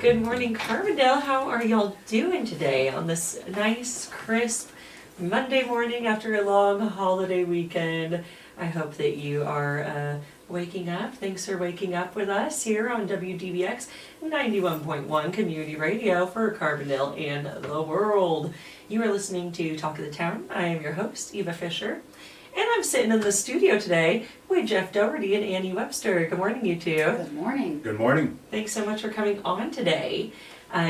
Good morning, Carbondale. How are y'all doing today on this nice, crisp Monday morning after a long holiday weekend? I hope that you are waking up. Thanks for waking up with us here on WDBX 91.1 Community Radio for Carbondale and the world. You are listening to Talk of the Town. I am your host, Eva Fisher. And I'm sitting in the studio today with Jeff Doherty and Annie Webster. Good morning, you two. Good morning. Good morning. Thanks so much for coming on today.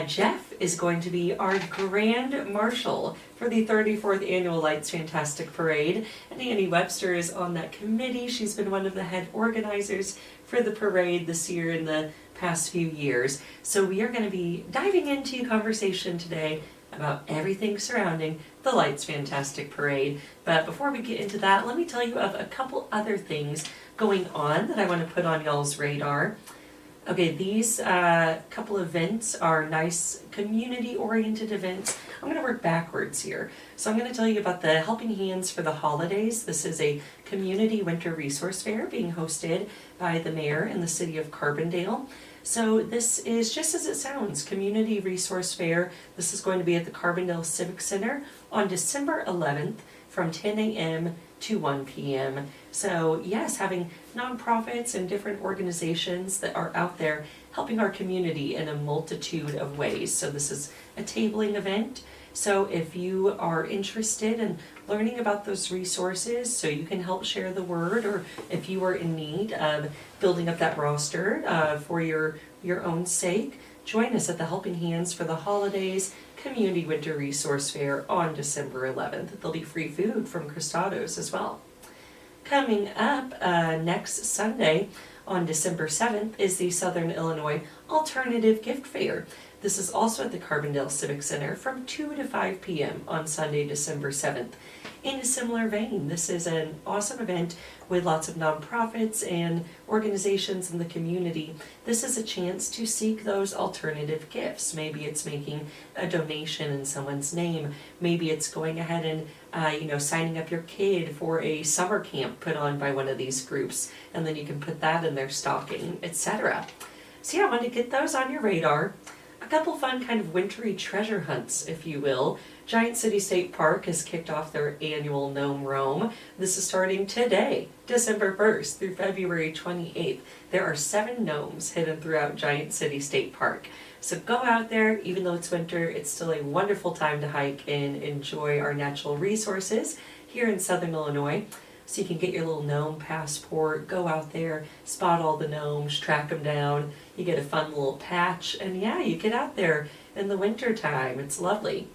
Jeff is going to be our Grand Marshal for the 34th Annual Lights Fantastic Parade. And Annie Webster is on that committee. She's been one of the head organizers for the parade this year and the past few years. So we are going to be diving into conversation today about everything surrounding the Lights Fantastic Parade. But before we get into that, let me tell you of a couple other things going on that I want to put on y'all's radar. Okay, these couple events are nice community-oriented events. I'm going to work backwards here. So I'm going to tell you about the Helping Hands for the Holidays. This is a community winter resource fair being hosted by the mayor in the City of Carbondale. So this is just as it sounds, Community Resource Fair. This is going to be at the Carbondale Civic Center on December 11th from 10 a.m. to 1 p.m. So yes, having nonprofits and different organizations that are out there helping our community in a multitude of ways. So this is a tabling event. So if you are interested in learning about those resources so you can help share the word, or if you are in need of building up that roster for your own sake, join us at the Helping Hands for the Holidays Community Winter Resource Fair on December 11th. There'll be free food from Cristados as well. Coming up next Sunday on December 7th is the Southern Illinois Alternative Gift Fair. This is also at the Carbondale Civic Center from 2 to 5 p.m. on Sunday, December 7th. In a similar vein, this is an awesome event with lots of nonprofits and organizations in the community. This is a chance to seek those alternative gifts. Maybe it's making a donation in someone's name. Maybe it's going ahead and signing up your kid for a summer camp put on by one of these groups, and then you can put that in their stocking, etc. So yeah, I want to get those on your radar. A couple fun kind of wintry treasure hunts, if you will. Giant City State Park has kicked off their annual Gnome Roam. This is starting today, December 1st through February 28th. There are 7 gnomes hidden throughout Giant City State Park. So go out there, even though it's winter, it's still a wonderful time to hike and enjoy our natural resources here in Southern Illinois. So you can get your little gnome passport, go out there, spot all the gnomes, track them down. You get a fun little patch, and yeah, you get out there in the winter time. It's lovely.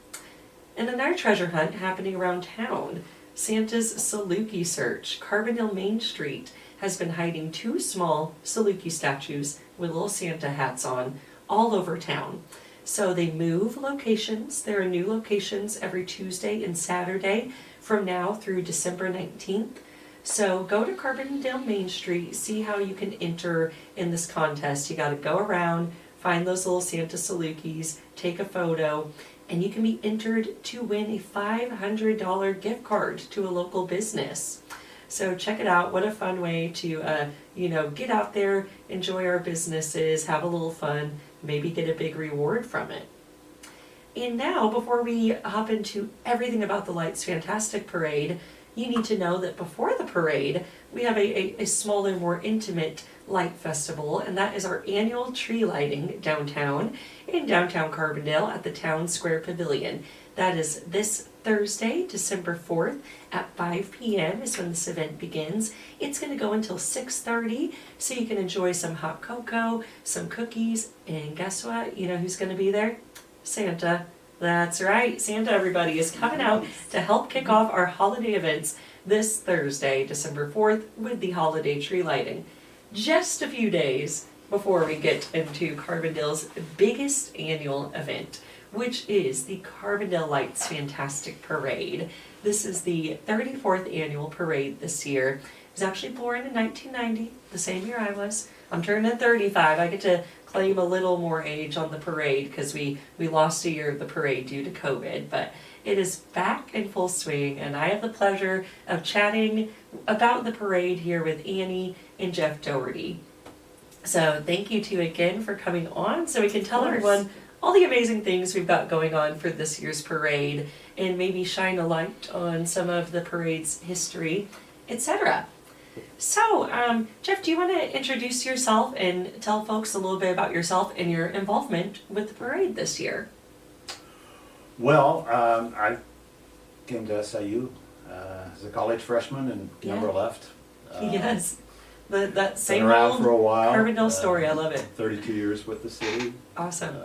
And another treasure hunt happening around town. Santa's Saluki Search. Carbondale Main Street has been hiding 2 small Saluki statues with little Santa hats on all over town. So they move locations. There are new locations every Tuesday and Saturday from now through December 19th. So go to Carbondale Main Street, see how you can enter in this contest. You got to go around, find those little Santa Salukis, take a photo, and you can be entered to win a $500 gift card to a local business. So check it out. What a fun way to, get out there, enjoy our businesses, have a little fun, maybe get a big reward from it. And now, before we hop into everything about the Lights Fantastic Parade, you need to know that before the parade, we have a smaller, more intimate light festival, and that is our annual tree lighting downtown in downtown Carbondale at the Town Square Pavilion. That is this Thursday, December 4th at 5 p.m. is when this event begins. It's going to go until 6:30, so you can enjoy some hot cocoa, some cookies, and guess what? You know who's going to be there? Santa. That's right. Santa, everybody, is coming out to help kick off our holiday events this Thursday, December 4th, with the holiday tree lighting. Just a few days before we get into Carbondale's biggest annual event, which is the Carbondale Lights Fantastic Parade. This is the 34th annual parade this year. It was actually born in 1990, the same year I was. I'm turning 35. I get to claim a little more age on the parade because we lost a year of the parade due to COVID, but it is back in full swing, and I have the pleasure of chatting about the parade here with Annie and Jeff Doherty. So thank you to you again for coming on so we can tell course. everyone all the amazing things we've got going on for this year's parade and maybe shine a light on some of the parade's history, etc. So, Jeff, do you want to introduce yourself and tell folks a little bit about yourself and your involvement with the parade this year? Well, I came to SIU as a college freshman and never left. Yes, that same Been around old for a while. Carbondale story. I love it. 32 years with the city. Awesome.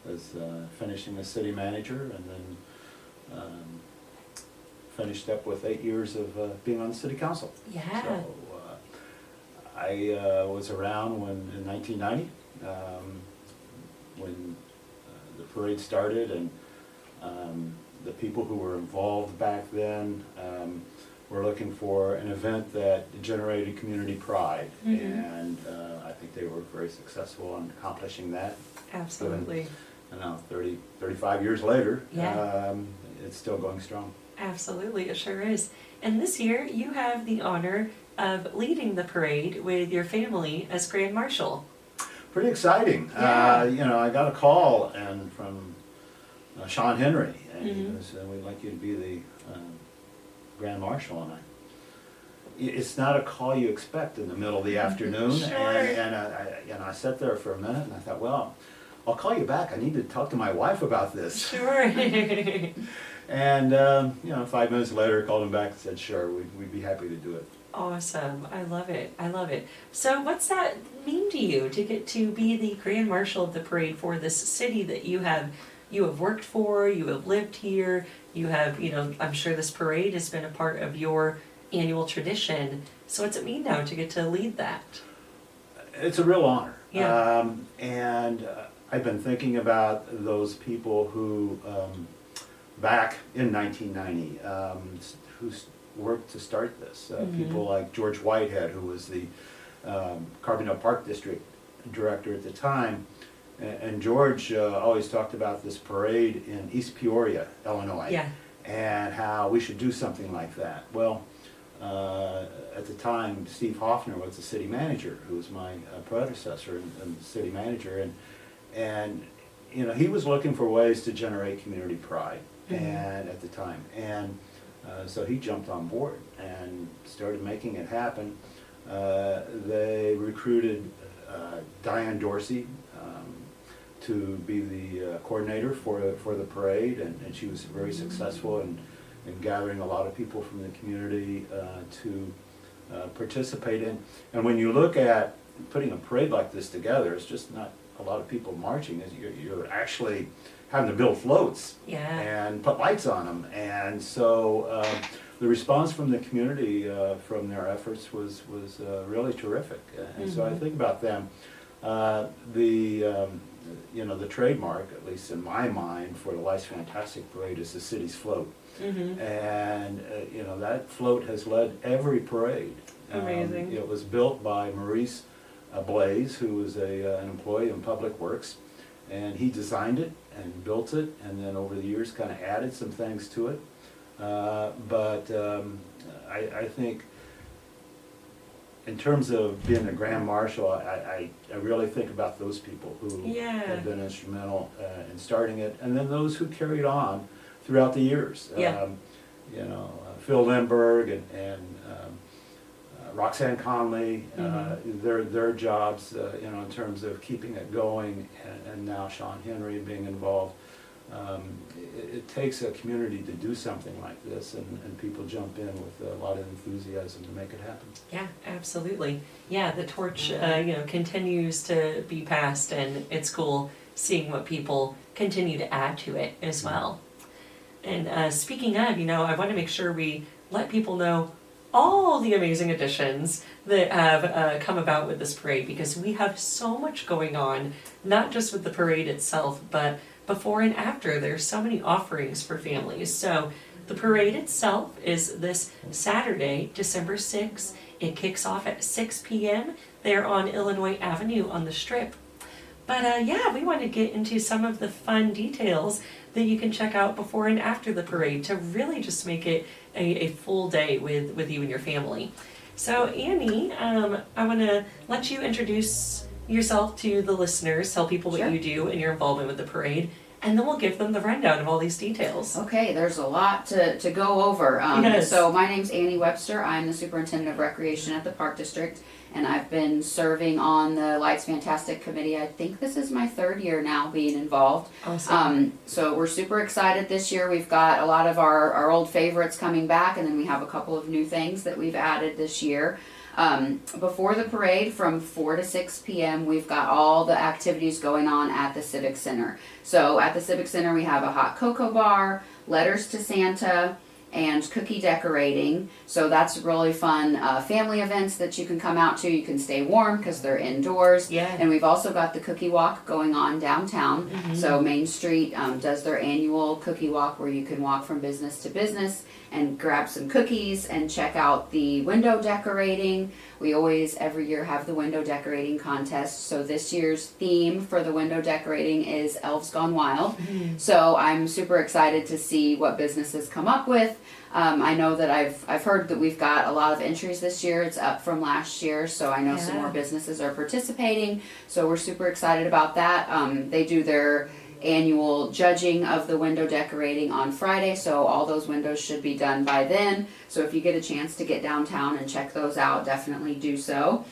Was finishing as city manager, and then finished up with 8 years of being on the city council. Yeah. So I was around in 1990 when the parade started, and the people who were involved back then were looking for an event that generated community pride, and I think they were very successful in accomplishing that. Absolutely. And now 35 years later, Yeah. it's still going strong. Absolutely, it sure is. And this year you have the honor of leading the parade with your family as Grand Marshal. Pretty exciting. Yeah. I got a call from Sean Henry, and he said, "We'd like you to be the Grand Marshal." And it's not a call you expect in the middle of the afternoon. Sure. And I sat there for a minute, and I thought, well, I'll call you back. I need to talk to my wife about this. Sure. And 5 minutes later, called him back and said, "Sure, we'd be happy to do it." Awesome. I love it. I love it. So what's that mean to you to get to be the Grand Marshal of the parade for this city that you have worked for, you have lived here, you have, I'm sure this parade has been a part of your annual tradition. So what's it mean now to get to lead that? It's a real honor. Yeah. And I've been thinking about those people who, back in 1990, who worked to start this. People like George Whitehead, who was the Carbondale Park District director at the time. And George always talked about this parade in East Peoria, Illinois, Yeah. and how we should do something like that. Well, at the time, Steve Hoffner was the city manager, who was my predecessor and city manager, and he was looking for ways to generate community pride, and at the time, and so he jumped on board and started making it happen. They recruited Diane Dorsey to be the coordinator for the parade, and she was very successful in gathering a lot of people from the community to participate in. And when you look at putting a parade like this together, it's just not a lot of people marching. You're actually having to build floats and put lights on them. And so the response from the community from their efforts was really terrific. And so I think about them. The trademark, at least in my mind, for the Life's Fantastic Parade is the city's float. And that float has led every parade. Amazing. It was built by Maurice Blaze, who was an employee in Public Works, and he designed it and built it, and then over the years kind of added some things to it. But I think in terms of being a Grand Marshal, I really think about those people who have been instrumental in starting it, and then those who carried on throughout the years. Phil Lindbergh and Roxanne Conley, their jobs, in terms of keeping it going, and now Sean Henry being involved. It takes a community to do something like this, and people jump in with a lot of enthusiasm to make it happen. Yeah, absolutely. Yeah, the torch, continues to be passed, and it's cool seeing what people continue to add to it as well. And speaking of, I want to make sure we let people know all the amazing additions that have come about with this parade, because we have so much going on, not just with the parade itself, but before and after. There's so many offerings for families. So the parade itself is this Saturday, December 6th. It kicks off at 6 p.m. there on Illinois Avenue on the Strip. But we want to get into some of the fun details that you can check out before and after the parade to really just make it a full day with you and your family. So Annie, I want to let you introduce yourself to the listeners, tell people what Sure. you do and your involvement with the parade, and then we'll give them the rundown of all these details. Okay, there's a lot to go over. Yes. So my name's Annie Webster. I'm the Superintendent of Recreation at the Park District, and I've been serving on the Lights Fantastic Committee. I think this is my third year now being involved. Awesome. So we're super excited this year. We've got a lot of our old favorites coming back, and then we have a couple of new things that we've added this year. Before the parade, from 4 to 6 p.m., we've got all the activities going on at the Civic Center. So at the Civic Center, we have a hot cocoa bar, letters to Santa, and cookie decorating. So that's really fun family events that you can come out to. You can stay warm because they're indoors. Yeah. And we've also got the cookie walk going on downtown. Mhm. So Main Street does their annual cookie walk where you can walk from business to business and grab some cookies and check out the window decorating. We always, every year, have the window decorating contest. So this year's theme for the window decorating is Elves Gone Wild. Mhm. So I'm super excited to see what businesses come up with. I know that I've heard that we've got a lot of entries this year. It's up from last year, so I know some Yeah. more businesses are participating. So we're super excited about that. They do their annual judging of the window decorating on Friday, so all those windows should be done by then. So if you get a chance to get downtown and check those out, definitely do so.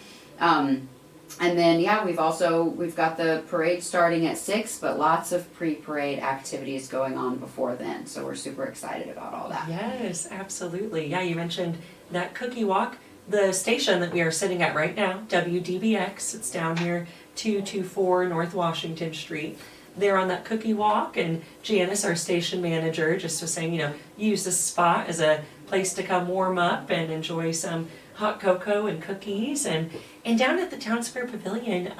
And then we've got the parade starting at 6, but lots of pre-parade activities going on before then. So we're super excited about all that. Yes, absolutely. Yeah, you mentioned that cookie walk. The station that we are sitting at right now, WDBX, it's down here 224 North Washington Street. They're on that cookie walk, and Janice, our station manager, just was saying, use this spot as a place to come warm up and enjoy some hot cocoa and cookies. And down at the Town Square Pavilion,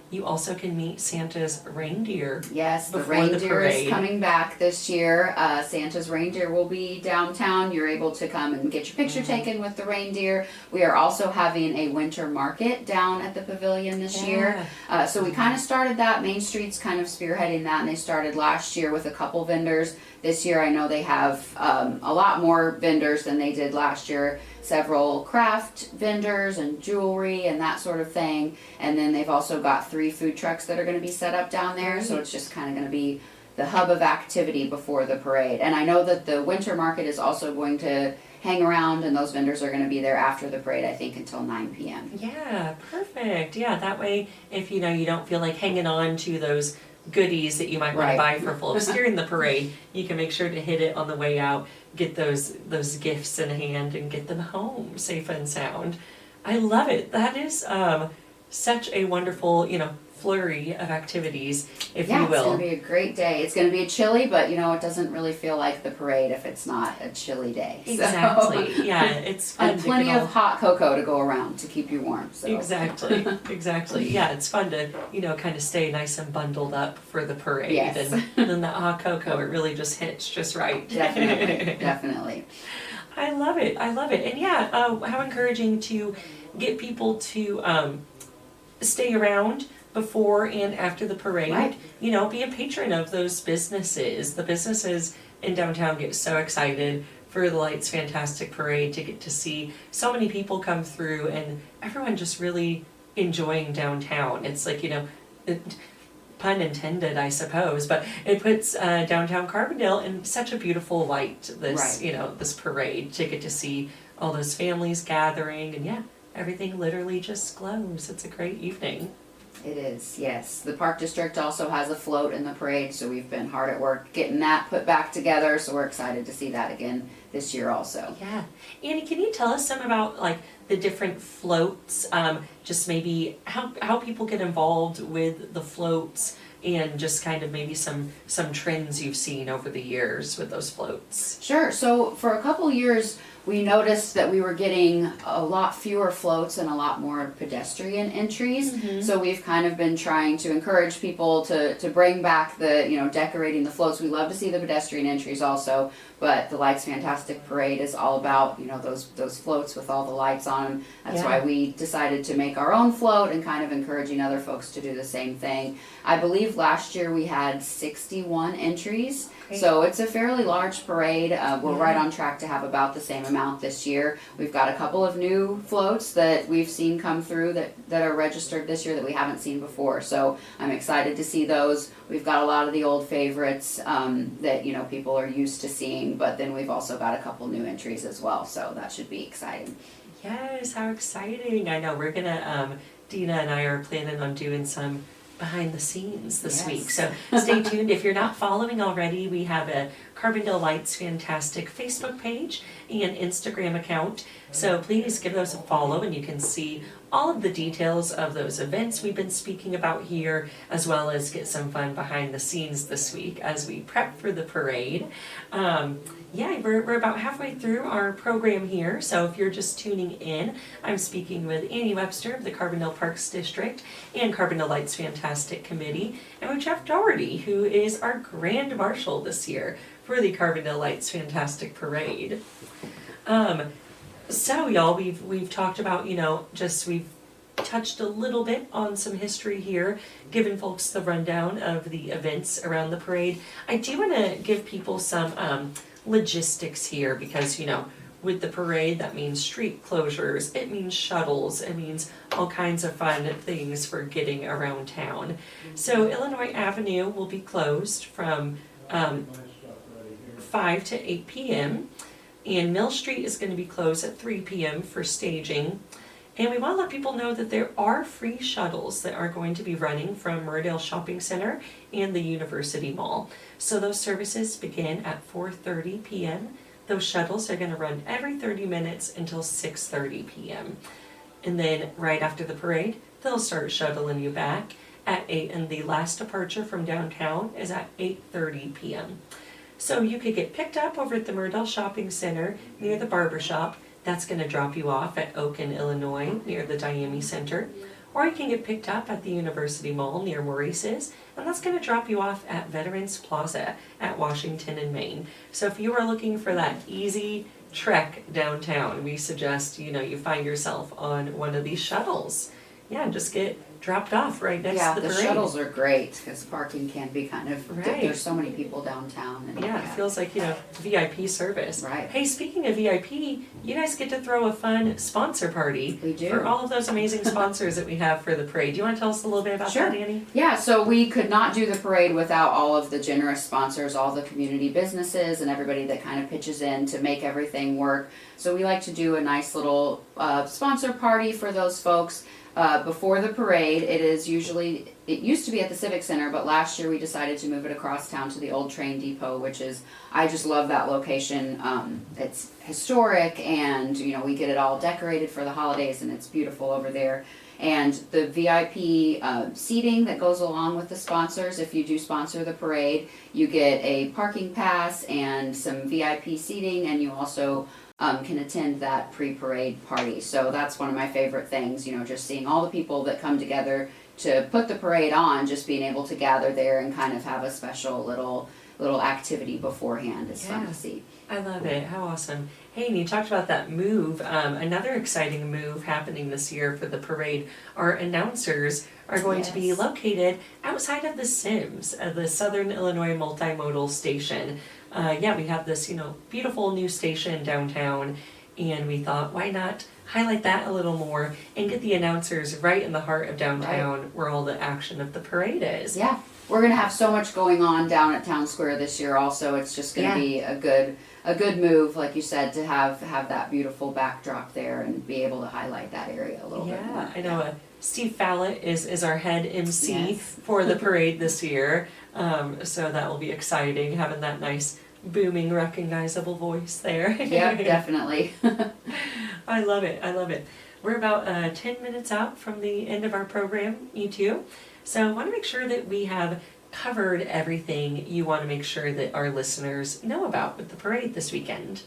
you also can meet Santa's reindeer. Yes, the Before the reindeer is parade. coming back this year. Santa's reindeer will be downtown. You're able to come and get your picture taken with the reindeer. We are also having a winter market down at the pavilion this year. So we kind of started that. Main Street's kind of spearheading that, and they started last year with a couple vendors. This year I know they have a lot more vendors than they did last year. Several craft vendors and jewelry and that sort of thing. And then they've also got 3 food trucks that are going to be set up down there. So it's just kind of going to be the hub of activity before the parade. And I know that the winter market is also going to hang around, and those vendors are going to be there after the parade, I think, until 9 p.m. Yeah, perfect. Yeah, that way if you don't feel like hanging on to those goodies that you might want to buy Right. for folks during the parade, you can make sure to hit it on the way out, get those gifts in hand, and get them home safe and sound. I love it. That is such a wonderful, flurry of activities, if you It's will. going to be a great day. It's going to be chilly, but it doesn't really feel like the parade if it's not a chilly day. So- Exactly. Yeah, it's fun And to plenty get of hot cocoa to go around to keep you warm. So. Exactly. Yeah, it's fun to, kind of stay nice and bundled up for the parade. Yes. And then that hot cocoa, it really just hits just right. Definitely. I love it. And how encouraging to get people to stay around before and after the parade. Right. Be a patron of those businesses. The businesses in downtown get so excited for the Lights Fantastic Parade to get to see so many people come through and everyone just really enjoying downtown. It's like, pun intended, I suppose, but it puts downtown Carbondale in such a beautiful light, this, Right. this parade, to get to see all those families gathering, and everything literally just glows. It's a great evening. It is, yes. The Park District also has a float in the parade, so we've been hard at work getting that put back together, so we're excited to see that again this year also. Yeah. Annie, can you tell us some about the different floats, just maybe how people get involved with the floats, and just kind of maybe some trends you've seen over the years with those floats? Sure. So for a couple years, we noticed that we were getting a lot fewer floats and a lot more pedestrian entries. Mhm. So we've kind of been trying to encourage people to bring back the, decorating the floats. We love to see the pedestrian entries also, but the Lights Fantastic Parade is all about, those floats with all the lights on them. That's why we decided to make our own float and kind of encouraging other folks to do the same thing. I believe last year we had 61 entries. Great. So it's a fairly large parade. We're right on track to have about the same amount this year. We've got a couple of new floats that we've seen come through that are registered this year that we haven't seen before. So I'm excited to see those. We've got a lot of the old favorites that people are used to seeing, but then we've also got a couple new entries as well. So that should be exciting. Yes, how exciting. I know we're gonna, Dina and I are planning on doing some behind the scenes this Yes. week. So stay tuned. If you're not following already, we have a Carbondale Lights Fantastic Facebook page and Instagram account. So please give those a follow and you can see all of the details of those events we've been speaking about here, as well as get some fun behind the scenes this week as we prep for the parade. We're about halfway through our program here, so if you're just tuning in, I'm speaking with Annie Webster of the Carbondale Parks District and Carbondale Lights Fantastic Committee, and with Jeff Doherty, who is our Grand Marshal this year for the Carbondale Lights Fantastic Parade. So y'all, we've talked about, we've touched a little bit on some history here, given folks the rundown of the events around the parade. I do want to give people some logistics here because, with the parade, that means street closures, it means shuttles, it means all kinds of fun things for getting around town. So Illinois Avenue will be closed from 5 to 8 p.m. and Mill Street is going to be closed at 3 p.m. for staging. And we want to let people know that there are free shuttles that are going to be running from Murdale Shopping Center and the University Mall. So those services begin at 4:30 p.m. Those shuttles are going to run every 30 minutes until 6:30 p.m. And then right after the parade, they'll start shuttling you back at 8, and the last departure from downtown is at 8:30 p.m. So you could get picked up over at the Murdale Shopping Center near the barber shop. That's going to drop you off at Oaken, Illinois, near the Diami Center. Or you can get picked up at the University Mall near Maurice's, and that's going to drop you off at Veterans Plaza at Washington and Main. So if you are looking for that easy trek downtown, we suggest, you find yourself on one of these shuttles. Yeah, just get dropped off right next to the parade. Yeah, the shuttles are great because parking can be kind of, Right. There's so many people downtown. And Yeah, it feels like, VIP service. Right. Hey, speaking of VIP, you guys get to throw a fun sponsor party. We do. For all of those amazing sponsors that we have for the parade. Do you want to tell us a little bit about Sure. that, Annie? Yeah, so we could not do the parade without all of the generous sponsors, all the community businesses and everybody that kind of pitches in to make everything work. So we like to do a nice little sponsor party for those folks. Before the parade, it used to be at the Civic Center, but last year we decided to move it across town to the old train depot, I just love that location. It's historic and, we get it all decorated for the holidays and it's beautiful over there. And the VIP seating that goes along with the sponsors, if you do sponsor the parade, you get a parking pass and some VIP seating, and you also can attend that pre-parade party. So that's one of my favorite things, just seeing all the people that come together to put the parade on, just being able to gather there and kind of have a special little activity beforehand is fun to see. I love it. How awesome. Hey, and you talked about that move. Another exciting move happening this year for the parade. Our announcers are going to be located outside of the Sims, the Southern Illinois Multimodal Station. We have this, beautiful new station downtown, and we thought, why not highlight that a little more and get the announcers right in the heart of downtown where all the action of the parade is. Yeah, we're gonna have so much going on down at Town Square this year also. It's just gonna be a good move, like you said, to have that beautiful backdrop there and be able to highlight that area a little bit more. Yeah, I know. Steve Fallett is our head MC Yes. for the parade this year. So that will be exciting, having that nice booming recognizable voice there. Yeah, definitely. I love it. We're about 10 minutes out from the end of our program, you two. So I want to make sure that we have covered everything you want to make sure that our listeners know about with the parade this weekend.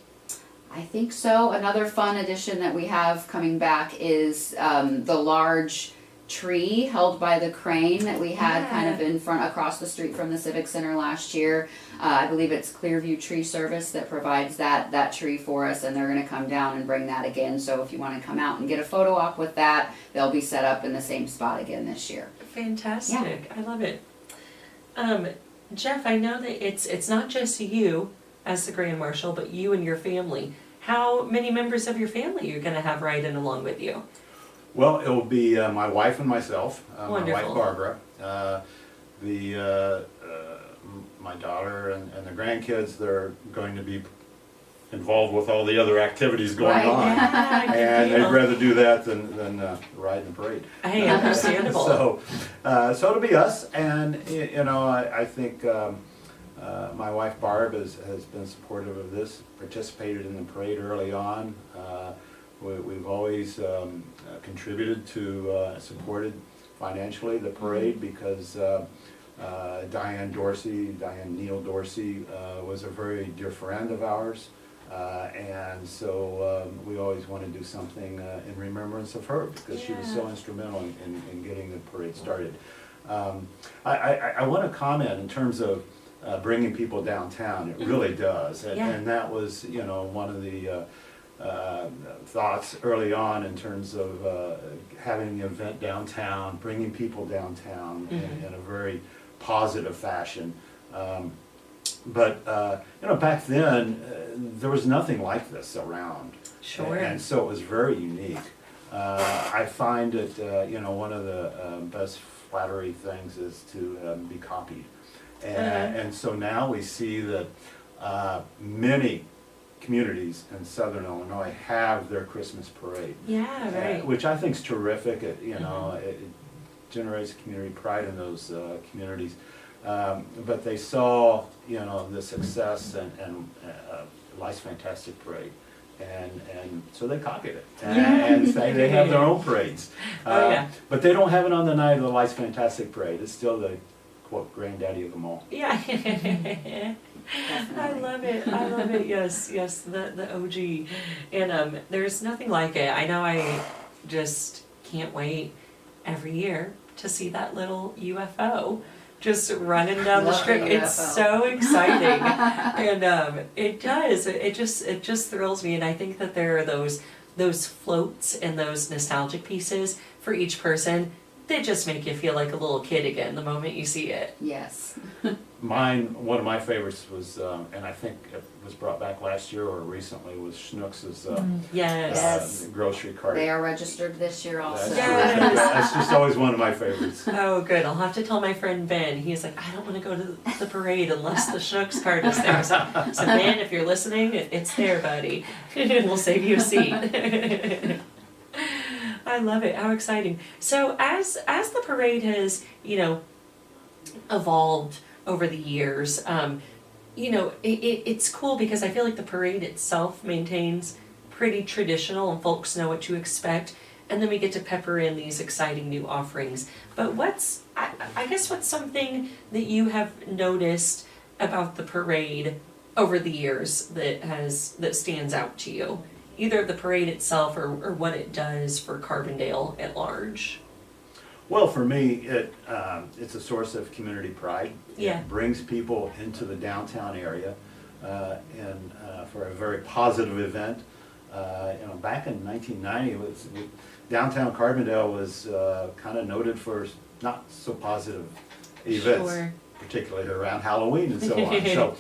I think so. Another fun addition that we have coming back is the large tree held by the crane that we had kind of in front across the street from the Civic Center last year. I believe it's Clearview Tree Service that provides that tree for us, and they're going to come down and bring that again. So if you want to come out and get a photo op with that, they'll be set up in the same spot again this year. Fantastic. I love it. Jeff, I know that it's not just you as the Grand Marshal, but you and your family. How many members of your family are you going to have riding along with you? Well, it will be my wife and myself, my Wonderful. wife Barbara, my daughter and the grandkids. They're going to be involved with all the other activities going Right. on. Yeah, good And deal. they'd rather do that than ride in the parade. Hey, understandable. So it'll be us, and I think my wife Barb has been supportive of this, participated in the parade early on. We've always contributed to, supported financially the parade because Diane Neal Dorsey was a very dear friend of ours. And so we always want to do something in remembrance of her because she was so instrumental in getting the parade started. I want to comment in terms of bringing people downtown. It really does, and that was one of the thoughts early on in terms of having the event downtown, bringing people downtown in a very positive fashion. But back then, there was nothing like this around. Sure. And so it was very unique. I find that, one of the best flattery things is to be copied. And so now we see that many communities in Southern Illinois have their Christmas parade. Yeah, right. Which I think is terrific. It generates community pride in those communities. But they saw, the success and Life's Fantastic Parade, and so they copied it, and they have their own parades. But they don't have it on the night of the Life's Fantastic Parade. It's still the, quote, granddaddy of them all. Yeah. I love it. I love it. Yes, the OG. And there's nothing like it. I know I just can't wait every year to see that little UFO just running down the strip. It's so exciting. And it does. It just thrills me. And I think that there are those floats and those nostalgic pieces for each person. They just make you feel like a little kid again the moment you see it. Yes. One of my favorites was, and I think it was brought back last year or recently, was Schnucks's Yes. grocery cart. They are registered this year also. Yes. That's just always one of my favorites. Oh, good. I'll have to tell my friend Ben. He's like, I don't want to go to the parade unless the Schnucks cart is there. So Ben, if you're listening, it's there, buddy. We'll save you a seat. I love it. How exciting. So as the parade has, evolved over the years, it's cool because I feel like the parade itself maintains pretty traditional and folks know what to expect. And then we get to pepper in these exciting new offerings. But I guess what's something that you have noticed about the parade over the years that stands out to you? Either the parade itself or what it does for Carbondale at large. Well, for me, it's a source of community pride. Yeah. It brings people into the downtown area, and for a very positive event. Back in 1990, downtown Carbondale was kind of noted for not so positive events, particularly around Halloween and so on. So.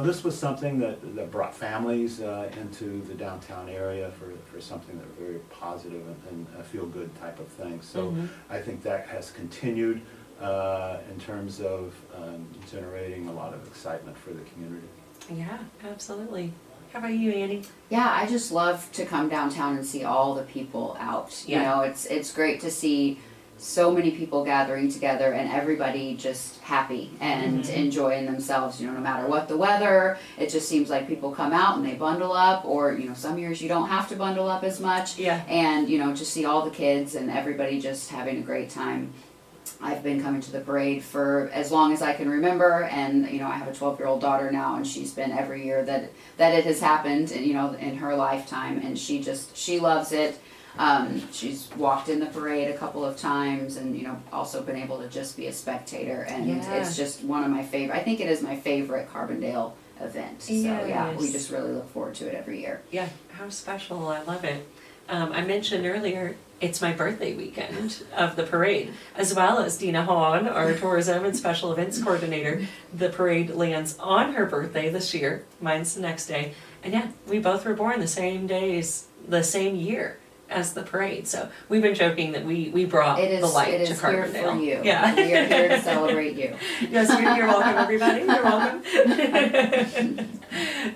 This was something that brought families into the downtown area for something that was very positive and a feel-good type of thing. So I think that has continued in terms of generating a lot of excitement for the community. Yeah, absolutely. How about you, Annie? Yeah, I just love to come downtown and see all the people out. It's great to see so many people gathering together and everybody just happy and enjoying themselves, no matter what the weather. It just seems like people come out and they bundle up, or some years you don't have to bundle up as much. And just see all the kids and everybody just having a great time. I've been coming to the parade for as long as I can remember, and I have a 12-year-old daughter now, and she's been every year that it has happened, and in her lifetime, and she loves it. She's walked in the parade a couple of times, and also been able to just be a spectator, and it's just one of my favorite. I think it is my favorite Carbondale event. So we just really look forward to it every year. Yeah, how special. I love it. I mentioned earlier, it's my birthday weekend of the parade, as well as Dina Hahn, our tourism and special events coordinator. The parade lands on her birthday this year. Mine's the next day. And yeah, we both were born the same days, the same year as the parade. So we've been joking that we brought the light to Carbondale. It is here for you. Yeah. We are here to celebrate you. Yes, you're welcome, everybody. You're welcome.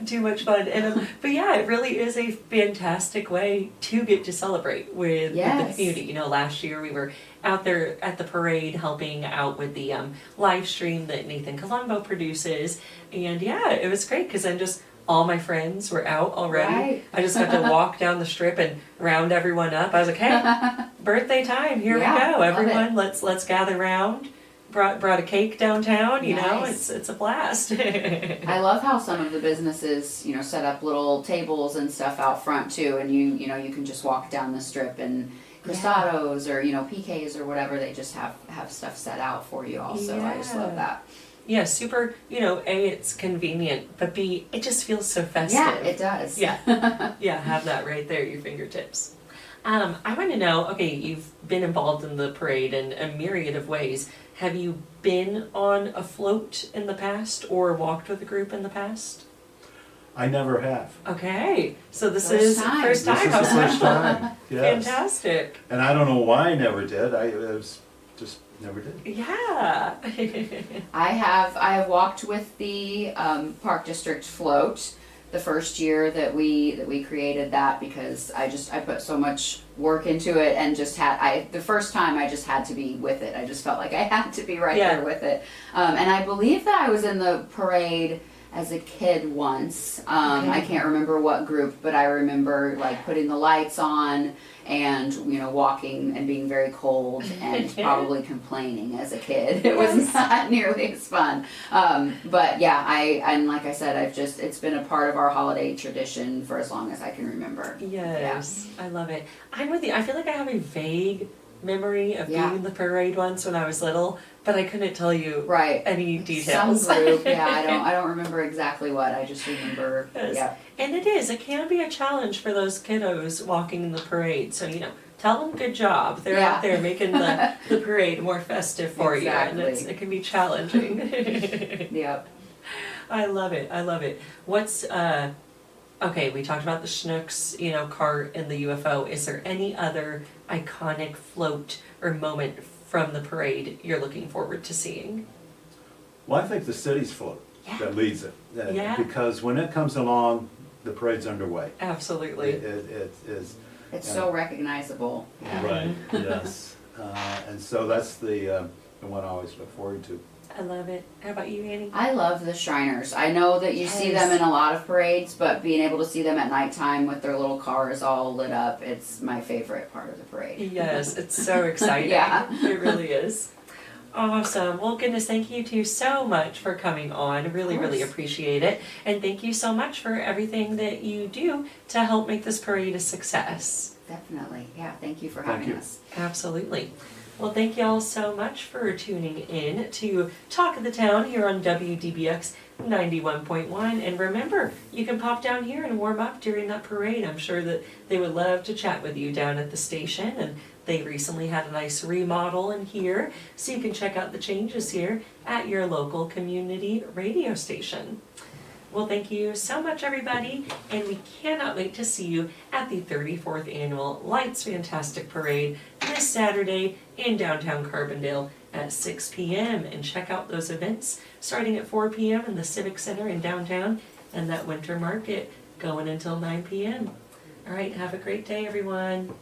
Too much fun. And but yeah, it really is a fantastic way to get to celebrate with the community. You know, last year we were out there at the parade helping out with the live stream that Nathan Colombo produces. And yeah, it was great because then just all my friends were out already. Right. I just got to walk down the strip and round everyone up. I was like, hey, birthday time, here we go. Everyone, let's gather round. Brought a cake downtown, you know, it's a blast. I love how some of the businesses, you know, set up little tables and stuff out front too, and you know, you can just walk down the strip and Cristados or, you know, PKs or whatever, they just have stuff set out for you also. I just love that. Yeah, super, you know, A, it's convenient, but B, it just feels so festive. Yeah, it does. Yeah, yeah, have that right there at your fingertips. I want to know, okay, you've been involved in the parade in a myriad of ways. Have you been on a float in the past or walked with a group in the past? I never have. Okay, so this is first time. This is the first time. Yes. Fantastic. And I don't know why I never did. I was just never did. Yeah. I have walked with the Park District float the first year that we created that, because I put so much work into it and just the first time I just had to be with it. I just felt like I had to be right there with it. And I believe that I was in the parade as a kid once. I can't remember what group, but I remember like putting the lights on and, you know, walking and being very cold and probably complaining as a kid. It was not nearly as fun. But yeah, and like I said, it's been a part of our holiday tradition for as long as I can remember. Yes, I love it. I'm with you. I feel like I have a vague memory of being in the parade once when I was little, but I couldn't tell you any details. Some group, I don't remember exactly what. I just remember. And it can be a challenge for those kiddos walking in the parade. So, you know, tell them good job. They're out there making the parade more festive for you, and it can be challenging. I love it. I love it. What's okay, we talked about the Schnucks, you know, cart and the UFO. Is there any other iconic float or moment from the parade you're looking forward to seeing? Well, I think the city's float that leads it. Because when it comes along, the parade's underway. Absolutely. It is. It's so recognizable. Right, yes. And so that's the one I always look forward to. I love it. How about you, Annie? I love the Shriners. I know that you see them in a lot of parades, but being able to see them at nighttime with their little cars all lit up, it's my favorite part of the parade. Yes, it's so exciting. It really is. Awesome. Well, goodness, thank you two so much for coming on. Really appreciate it. And thank you so much for everything that you do to help make this parade a success. Definitely. Yeah, thank you for having us. Absolutely. Well, thank you all so much for tuning in to Talk of the Town here on WDBX 91.1. And remember, you can pop down here and warm up during that parade. I'm sure that they would love to chat with you down at the station. And they recently had a nice remodel in here, so you can check out the changes here at your local community radio station. Well, thank you so much, everybody, and we cannot wait to see you at the 34th Annual Lights Fantastic Parade this Saturday in downtown Carbondale at 6 p.m. And check out those events starting at 4 p.m. in the Civic Center in downtown, and that winter market going until 9 p.m. All right, have a great day, everyone.